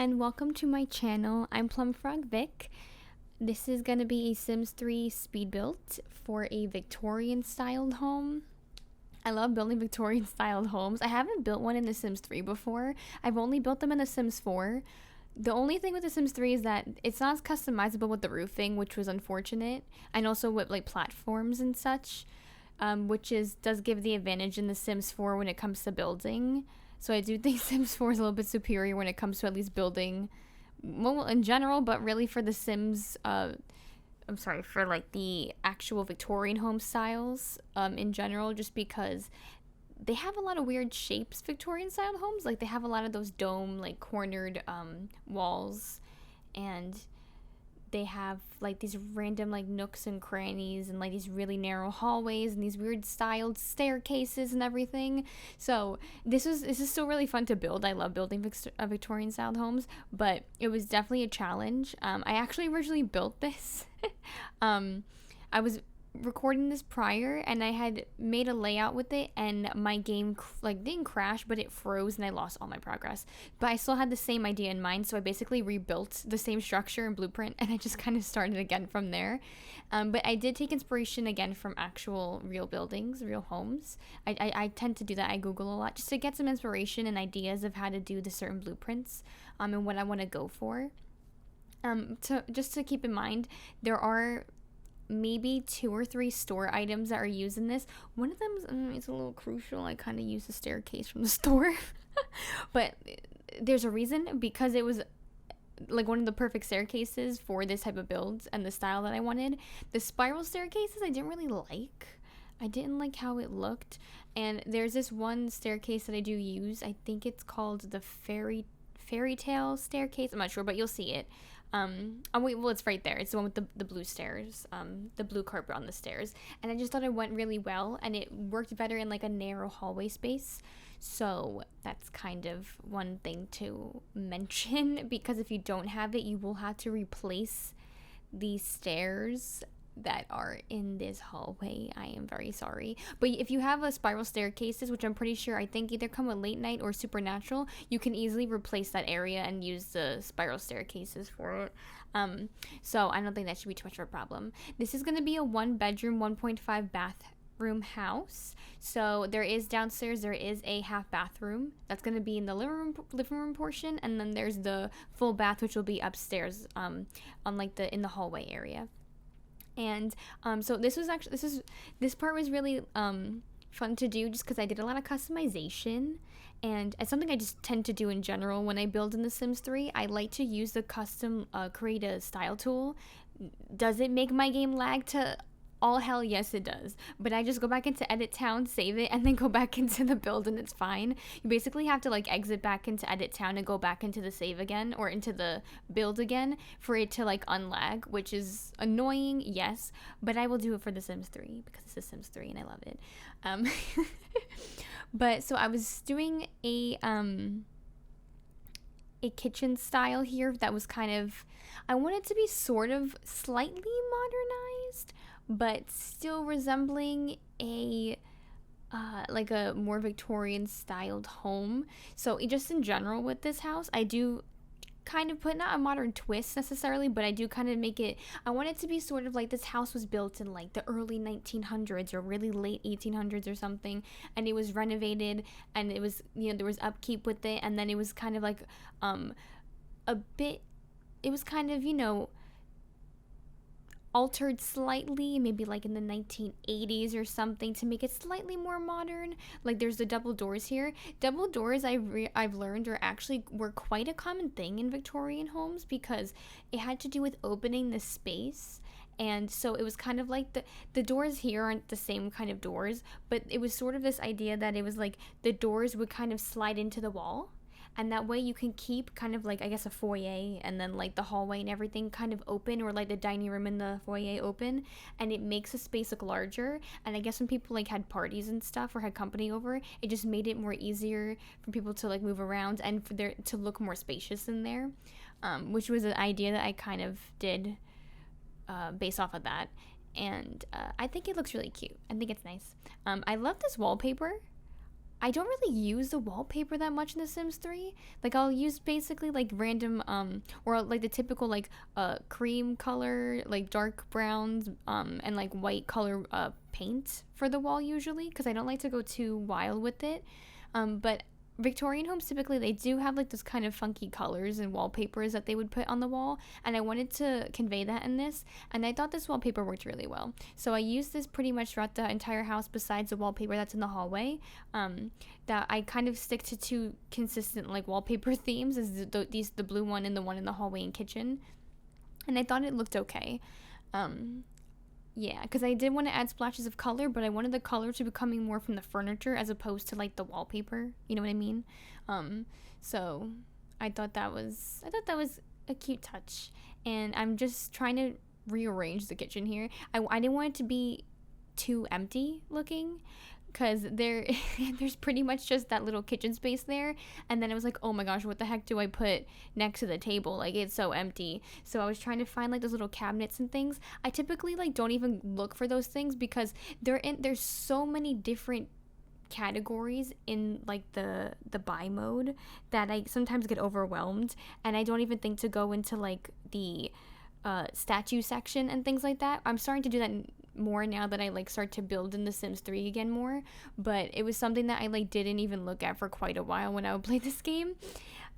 and welcome to my channel. I'm Plumfrog Vic. This is going to be a Sims 3 speed build for a Victorian styled home. I love building Victorian styled homes. I haven't built one in The Sims 3 before. I've only built them in The Sims 4. The only thing with The Sims 3 is that it's not as customizable with the roofing, which was unfortunate, and also with like platforms and such, which does give the advantage in The Sims 4 when it comes to building. So I do think Sims 4 is a little bit superior when it comes to at least building, well, in general, but really for the Sims, for like the actual Victorian home styles in general, just because they have a lot of weird shapes, Victorian style homes. Like they have a lot of those dome, like cornered walls, and they have like these random like nooks and crannies and like these really narrow hallways and these weird styled staircases and everything. So this is still really fun to build. I love building Victorian styled homes, but it was definitely a challenge. I actually originally built this. I was recording this prior and I had made a layout with it, and my game didn't crash, but it froze and I lost all my progress. But I still had the same idea in mind, so I basically rebuilt the same structure and blueprint, and I just kind of started again from there. But I did take inspiration again from actual real buildings, real homes. I tend to do that. I Google a lot just to get some inspiration and ideas of how to do the certain blueprints and what I want to go for. Just to keep in mind, there are maybe 2 or 3 store items that are used in this. One of them is a little crucial. I kind of used the staircase from the store. But there's a reason, because it was like one of the perfect staircases for this type of builds and the style that I wanted. The spiral staircases I didn't really like. I didn't like how it looked. And there's this one staircase that I do use. I think it's called the fairy tale staircase. I'm not sure, but you'll see it. It's right there. It's the one with the blue stairs, the blue carpet on the stairs. And I just thought it went really well, and it worked better in like a narrow hallway space. So that's kind of one thing to mention, because if you don't have it, you will have to replace the stairs that are in this hallway. I am very sorry. But if you have a spiral staircases, which I'm pretty sure I think either come with late night or supernatural, you can easily replace that area and use the spiral staircases for it. So I don't think that should be too much of a problem. This is going to be a 1-bedroom, 1.5 bathroom house. So there is downstairs, there is a half bathroom that's going to be in the living room portion, and then there's the full bath, which will be upstairs on like in the hallway area. And so this part was really fun to do, just because I did a lot of customization, and it's something I just tend to do in general when I build in The Sims 3. I like to use the custom create a style tool. Does it make my game lag to all hell? Yes, it does. But I just go back into Edit Town, save it, and then go back into the build, and it's fine. You basically have to like exit back into Edit Town and go back into the save again, or into the build again, for it to like unlag, which is annoying, yes, but I will do it for The Sims 3 because it's The Sims 3 and I love it. But so I was doing a kitchen style here that was I wanted to be sort of slightly modernized, but still resembling a more Victorian styled home. So just in general with this house, I do kind of put not a modern twist necessarily, but I do kind of make it, I want it to be sort of like this house was built in like the early 1900s or really late 1800s or something, and it was renovated, and it was, there was upkeep with it, and then it was kind of like it was kind of, altered slightly, maybe like in the 1980s or something, to make it slightly more modern. Like there's the double doors here. Double doors, I've learned, were quite a common thing in Victorian homes, because it had to do with opening the space. And so it was kind of like the doors here aren't the same kind of doors, but it was sort of this idea that it was like the doors would kind of slide into the wall. And that way you can keep kind of like, I guess, a foyer, and then like the hallway and everything kind of open, or like the dining room and the foyer open, and it makes the space look larger. And I guess when people like had parties and stuff or had company over, it just made it more easier for people to like move around and for there to look more spacious in there, which was an idea that I kind of did based off of that. And I think it looks really cute. I think it's nice. I love this wallpaper. I don't really use the wallpaper that much in The Sims 3. Like I'll use basically like random or like the typical like cream color, like dark browns and like white color paint for the wall usually, because I don't like to go too wild with it. But Victorian homes typically they do have like those kind of funky colors and wallpapers that they would put on the wall, and I wanted to convey that in this, and I thought this wallpaper worked really well. So I used this pretty much throughout the entire house besides the wallpaper that's in the hallway. That I kind of stick to two consistent like wallpaper themes, is the blue one and the one in the hallway and kitchen, and I thought it looked okay. Yeah, because I did want to add splashes of color, but I wanted the color to be coming more from the furniture as opposed to like the wallpaper. You know what I mean? So I thought that was a cute touch, and I'm just trying to rearrange the kitchen here. I didn't want it to be too empty looking, because there's pretty much just that little kitchen space there, and then I was like, oh my gosh, what the heck do I put next to the table? Like, it's so empty. So I was trying to find like those little cabinets and things. I typically like don't even look for those things because there's so many different categories in like the buy mode that I sometimes get overwhelmed, and I don't even think to go into like the statue section and things like that. I'm starting to do that more now that I like start to build in The Sims 3 again more, but it was something that I like didn't even look at for quite a while when I would play this game.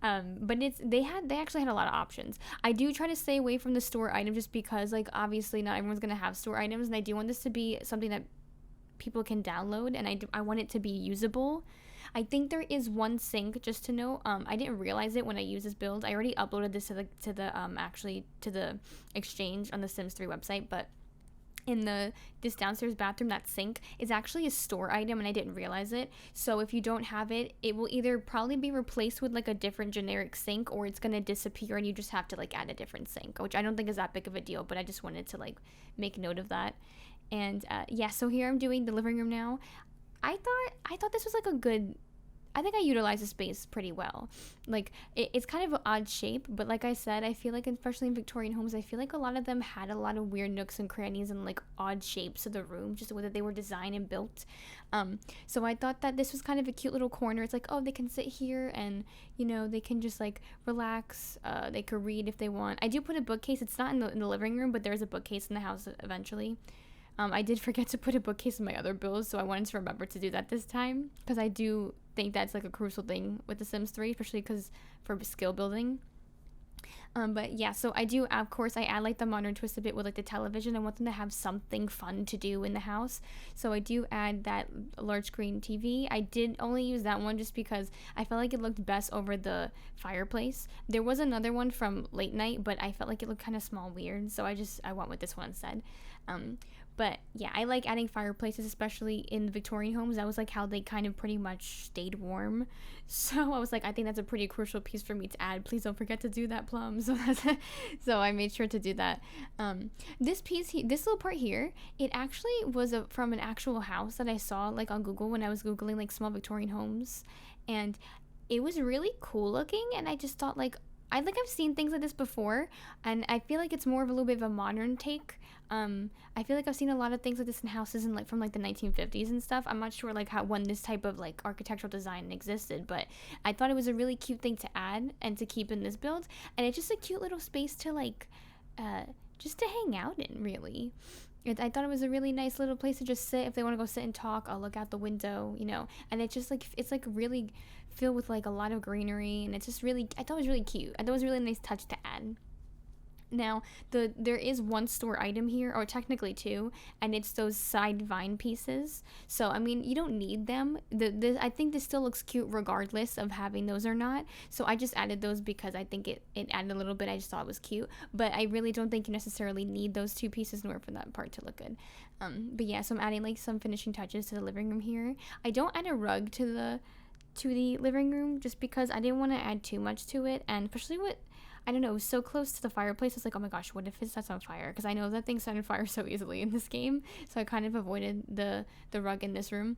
But they actually had a lot of options. I do try to stay away from the store item just because like obviously not everyone's gonna have store items, and I do want this to be something that people can download, and I want it to be usable. I think there is one sink, just to know. I didn't realize it when I used this build. I already uploaded this to the exchange on the Sims 3 website, but in this downstairs bathroom, that sink is actually a store item, and I didn't realize it. So if you don't have it, it will either probably be replaced with like a different generic sink, or it's gonna disappear and you just have to like add a different sink, which I don't think is that big of a deal, but I just wanted to like make note of that. And yeah, so here I'm doing the living room now. I thought this was like a good, I think I utilized the space pretty well. Like, it's kind of an odd shape, but like I said, I feel like, especially in Victorian homes, I feel like a lot of them had a lot of weird nooks and crannies and like odd shapes of the room, just the way that they were designed and built. So I thought that this was kind of a cute little corner. It's like, oh, they can sit here and, you know, they can just like relax. They could read if they want. I do put a bookcase. It's not in the living room, but there's a bookcase in the house eventually. I did forget to put a bookcase in my other builds, so I wanted to remember to do that this time, because I do think that's like a crucial thing with The Sims 3, especially because for skill building. But yeah, so I do, of course, I add like the modern twist a bit with like the television. I want them to have something fun to do in the house. So I do add that large screen TV. I did only use that one just because I felt like it looked best over the fireplace. There was another one from late night, but I felt like it looked kind of small weird. So I went with this one instead. But yeah, I like adding fireplaces, especially in Victorian homes. That was like how they kind of pretty much stayed warm. So I was like, I think that's a pretty crucial piece for me to add. Please don't forget to do that, Plum. So I made sure to do that. This little part here, it actually was from an actual house that I saw like on Google when I was Googling like small Victorian homes. And it was really cool looking, and I just thought like, I think I've seen things like this before, and I feel like it's more of a little bit of a modern take. I feel like I've seen a lot of things like this in houses in like from like the 1950s and stuff. I'm not sure like when this type of like architectural design existed, but I thought it was a really cute thing to add and to keep in this build, and it's just a cute little space to like just to hang out in, really. I thought it was a really nice little place to just sit. If they want to go sit and talk, I'll look out the window, you know. And it's just like, it's like really filled with like a lot of greenery, and it's just really, I thought it was really cute. I thought it was a really nice touch to add. Now, there is one store item here, or technically two, and it's those side vine pieces. So, I mean, you don't need them. I think this still looks cute regardless of having those or not. So, I just added those because I think it added a little bit. I just thought it was cute. But I really don't think you necessarily need those two pieces in order for that part to look good. But yeah, so I'm adding like some finishing touches to the living room here. I don't add a rug to the living room just because I didn't want to add too much to it, and especially with, I don't know, it was so close to the fireplace. I was like, oh my gosh, what if it sets on fire? Because I know that things set on fire so easily in this game, so I kind of avoided the rug in this room.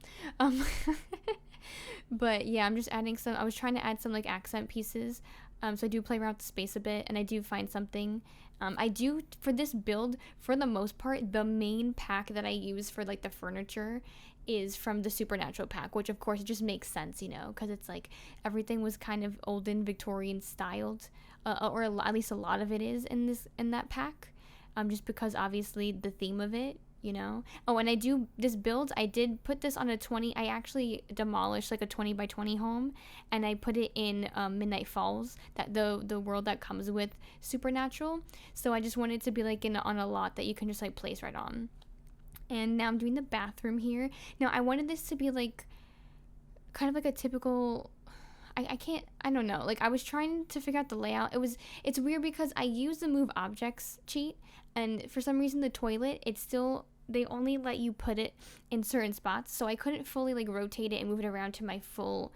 But yeah, I'm just adding some, I was trying to add some like accent pieces So I do play around with the space a bit, and I do find something. I do, for this build, for the most part, the main pack that I use for like the furniture is from the Supernatural pack, which of course just makes sense, because it's like everything was kind of olden Victorian styled, or at least a lot of it is in that pack, just because obviously the theme of it. Oh, and I do this build, I did put this on a 20. I actually demolished like a 20 by 20 home, and I put it in Midnight Falls, that the world that comes with Supernatural. So I just wanted it to be like on a lot that you can just like place right on. And now I'm doing the bathroom here. Now I wanted this to be like kind of like a typical, I don't know, like I was trying to figure out the layout. It's weird because I use the move objects cheat, and for some reason the toilet, they only let you put it in certain spots, so I couldn't fully like rotate it and move it around to my full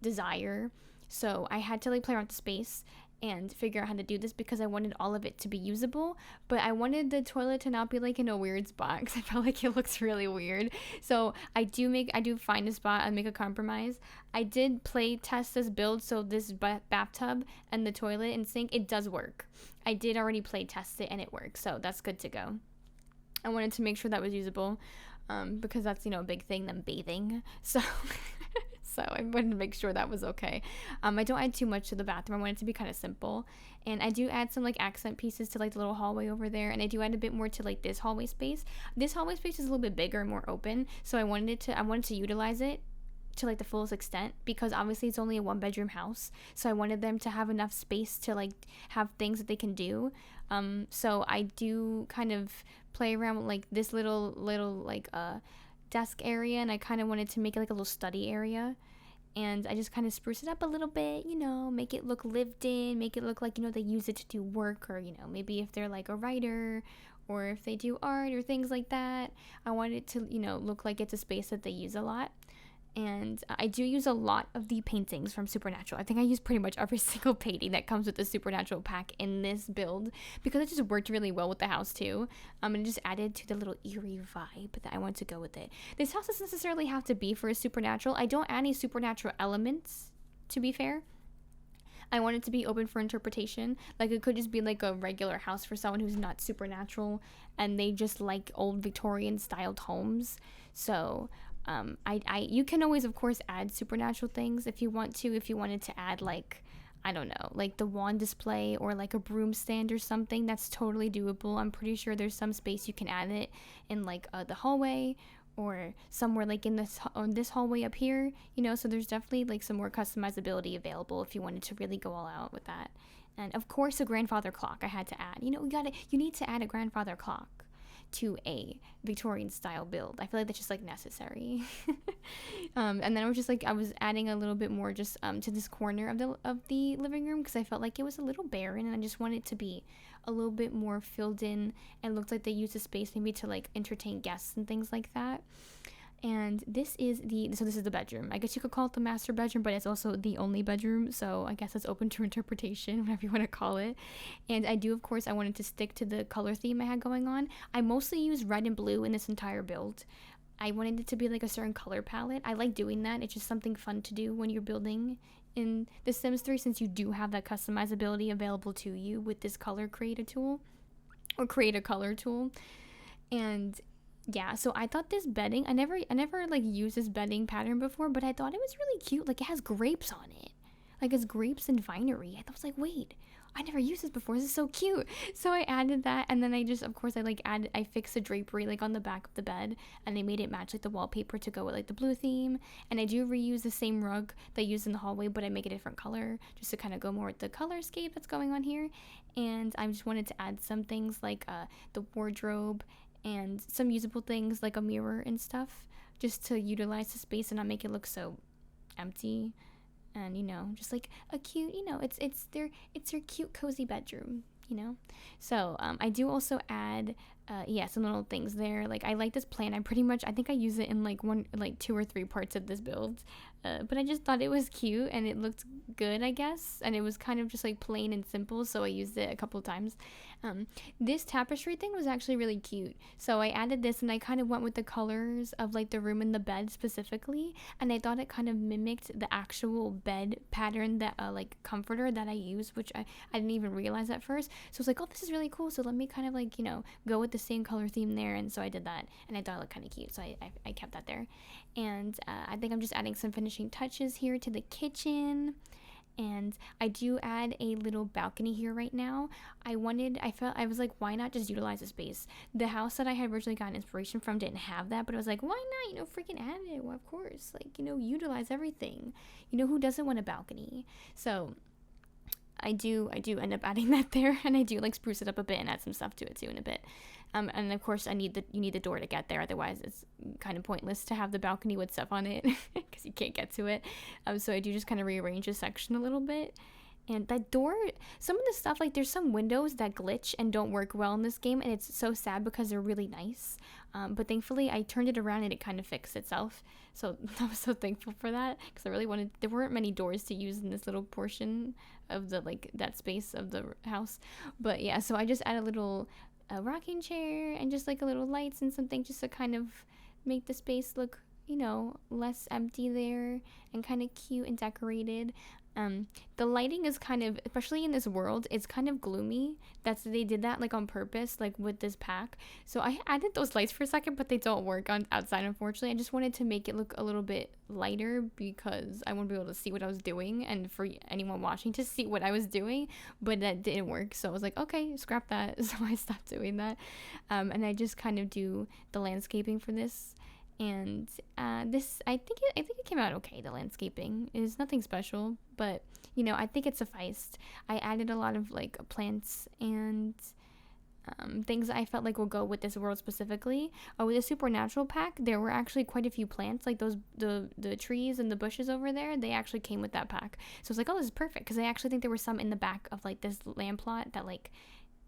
desire. So I had to like play around with the space and figure out how to do this because I wanted all of it to be usable, but I wanted the toilet to not be like in a weird spot because I felt like it looks really weird. So I do find a spot and make a compromise. I did play test this build, so this bathtub and the toilet and sink, it does work. I did already play test it and it works, so that's good to go. I wanted to make sure that was usable, because that's a big thing than bathing. So so I wanted to make sure that was okay. I don't add too much to the bathroom. I want it to be kind of simple, and I do add some like accent pieces to like the little hallway over there, and I do add a bit more to like this hallway space. This hallway space is a little bit bigger and more open, so I wanted to utilize it to like the fullest extent, because obviously it's only a 1-bedroom house, so I wanted them to have enough space to like have things that they can do. So I do kind of play around with like this little like desk area, and I kind of wanted to make it like a little study area, and I just kind of spruce it up a little bit, make it look lived in, make it look like they use it to do work, or maybe if they're like a writer or if they do art or things like that. I want it to look like it's a space that they use a lot. And I do use a lot of the paintings from Supernatural. I think I use pretty much every single painting that comes with the Supernatural pack in this build, because it just worked really well with the house too. And it just added to the little eerie vibe that I want to go with it. This house doesn't necessarily have to be for a Supernatural. I don't add any Supernatural elements, to be fair. I want it to be open for interpretation. Like, it could just be like a regular house for someone who's not Supernatural and they just like old Victorian styled homes. So you can always, of course, add Supernatural things if you want to. If you wanted to add, like, I don't know, like the wand display or like a broom stand or something, that's totally doable. I'm pretty sure there's some space you can add it in, like the hallway or somewhere like in this hallway up here, so there's definitely like some more customizability available if you wanted to really go all out with that. And of course, a grandfather clock I had to add. You need to add a grandfather clock to a Victorian style build. I feel like that's just like necessary. And then I was adding a little bit more just to this corner of the living room, because I felt like it was a little barren, and I just wanted it to be a little bit more filled in and looked like they used the space maybe to like entertain guests and things like that. And this is the bedroom. I guess you could call it the master bedroom, but it's also the only bedroom, so I guess it's open to interpretation, whatever you want to call it. And I wanted to stick to the color theme I had going on. I mostly use red and blue in this entire build. I wanted it to be like a certain color palette. I like doing that. It's just something fun to do when you're building in The Sims 3, since you do have that customizability available to you with this color create a color tool. And yeah, so I thought this bedding, I never like used this bedding pattern before, but I thought it was really cute. Like, it has grapes on it. Like, it's grapes and vinery. I was like, wait, I never used this before. This is so cute. So I added that, and then I fixed the drapery like on the back of the bed, and I made it match like the wallpaper to go with like the blue theme. And I do reuse the same rug that I used in the hallway, but I make a different color just to kind of go more with the color scheme that's going on here. And I just wanted to add some things like the wardrobe and some usable things like a mirror and stuff, just to utilize the space and not make it look so empty. And just like a cute, it's their cute cozy bedroom, So I do also add some little things there. Like, I like this plant. I think I use it in like 2 or 3 parts of this build. But I just thought it was cute and it looked good, I guess. And it was kind of just like plain and simple, so I used it a couple of times. This tapestry thing was actually really cute. So I added this and I kind of went with the colors of like the room and the bed specifically. And I thought it kind of mimicked the actual bed pattern that, like, comforter that I use, which I didn't even realize at first. So I was like, oh, this is really cool. So let me kind of like, go with the same color theme there. And so I did that. And I thought it looked kind of cute. So I kept that there. And I think I'm just adding some finishing touches here to the kitchen. And I do add a little balcony here right now. I was like, why not just utilize the space? The house that I had originally gotten inspiration from didn't have that, but I was like, why not, freaking add it? Well, of course, like, utilize everything. Who doesn't want a balcony? So I do end up adding that there, and I do like spruce it up a bit and add some stuff to it too in a bit. And of course you need the door to get there, otherwise it's kind of pointless to have the balcony with stuff on it because you can't get to it. So I do just kind of rearrange the section a little bit. And that door, some of the stuff, like there's some windows that glitch and don't work well in this game, and it's so sad because they're really nice. But thankfully I turned it around and it kind of fixed itself. So I was so thankful for that, because I really there weren't many doors to use in this little portion of the, like, that space of the house. But yeah, so I just add a little rocking chair and just like a little lights and something just to kind of make the space look, less empty there and kind of cute and decorated. The lighting is kind of, especially in this world, it's kind of gloomy. They did that like on purpose, like with this pack. So I added those lights for a second, but they don't work on outside, unfortunately. I just wanted to make it look a little bit lighter because I want to be able to see what I was doing and for anyone watching to see what I was doing, but that didn't work. So I was like, okay, scrap that. So I stopped doing that. And I just kind of do the landscaping for this. And this, I think it came out okay. The landscaping is nothing special, but I think it sufficed. I added a lot of like plants and things that I felt like will go with this world specifically. With the supernatural pack, there were actually quite a few plants, like those the trees and the bushes over there. They actually came with that pack, so I was like, oh, this is perfect, because I actually think there were some in the back of like this land plot that like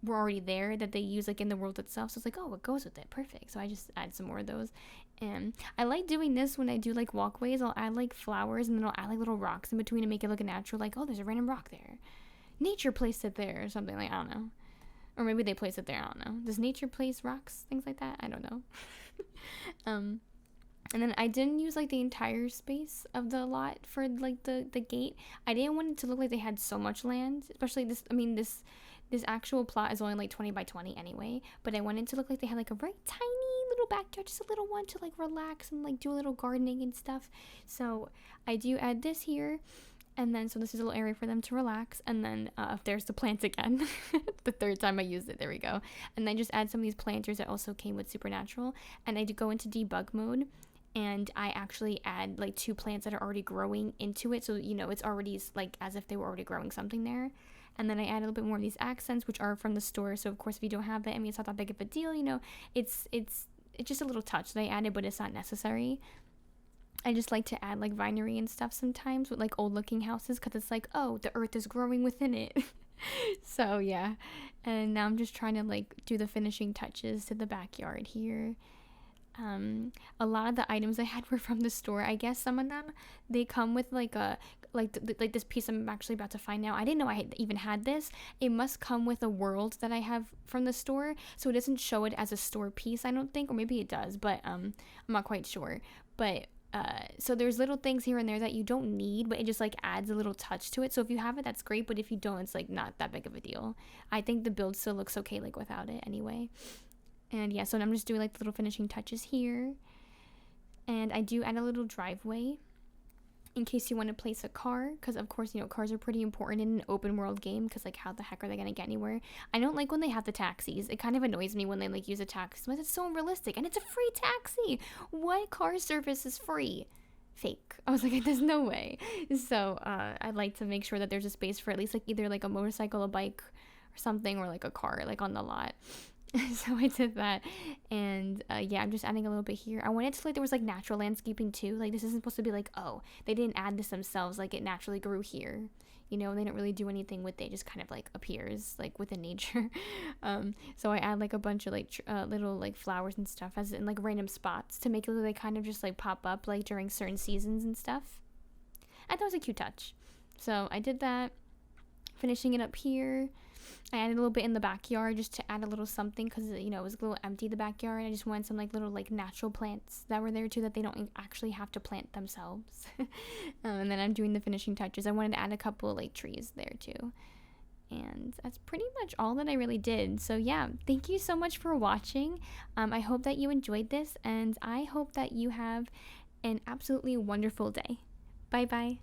were already there that they use like in the world itself. So it's like, oh, it goes with it, perfect. So I just add some more of those. And I like doing this when I do like walkways. I'll add like flowers and then I'll add like little rocks in between to make it look natural, like, oh, there's a random rock there, nature placed it there or something, like, I don't know, or maybe they place it there, I don't know. Does nature place rocks, things like that? I don't know. And then I didn't use like the entire space of the lot for like the gate. I didn't want it to look like they had so much land, especially this actual plot is only like 20 by 20 anyway, but I wanted to look like they had like a very tiny little backyard, just a little one to like relax and like do a little gardening and stuff. So I do add this here, and then so this is a little area for them to relax. And then there's the plants again. The third time I used it, there we go. And then just add some of these planters that also came with Supernatural, and I do go into debug mode, and I actually add like 2 plants that are already growing into it, so it's already like as if they were already growing something there. And then I add a little bit more of these accents, which are from the store. So of course, if you don't have it, I mean, it's not that big of a deal. It's just a little touch that I added, but it's not necessary. I just like to add like vinery and stuff sometimes with like old looking houses, because it's like, oh, the earth is growing within it. So yeah. And now I'm just trying to like do the finishing touches to the backyard here. A lot of the items I had were from the store. I guess some of them, they come with like a like this piece I'm actually about to find now. I didn't know I even had this. It must come with a world that I have from the store, so it doesn't show it as a store piece, I don't think, or maybe it does, but I'm not quite sure. But so there's little things here and there that you don't need, but it just like adds a little touch to it. So if you have it, that's great, but if you don't, it's like not that big of a deal. I think the build still looks okay like without it anyway. And yeah, so I'm just doing like the little finishing touches here. And I do add a little driveway in case you want to place a car, because of course, cars are pretty important in an open world game, because like how the heck are they going to get anywhere? I don't like when they have the taxis. It kind of annoys me when they like use a taxi. It's so unrealistic, and it's a free taxi. What car service is free? Fake. I was like, there's no way. So I like to make sure that there's a space for at least like either like a motorcycle, a bike, or something, or like a car like on the lot. So I did that. And yeah, I'm just adding a little bit here. I wanted to like there was like natural landscaping too. Like this isn't supposed to be like, oh, they didn't add this themselves, like it naturally grew here, they didn't really do anything with it. It just kind of like appears like within nature. So I add like a bunch of like little like flowers and stuff as in like random spots to make it look like kind of just like pop up like during certain seasons and stuff. I thought it was a cute touch. So I did that, finishing it up here. I added a little bit in the backyard just to add a little something because, you know, it was a little empty, the backyard. I just wanted some like little like natural plants that were there too that they don't actually have to plant themselves. And then I'm doing the finishing touches. I wanted to add a couple like trees there too. And that's pretty much all that I really did. So yeah, thank you so much for watching. I hope that you enjoyed this, and I hope that you have an absolutely wonderful day. Bye bye.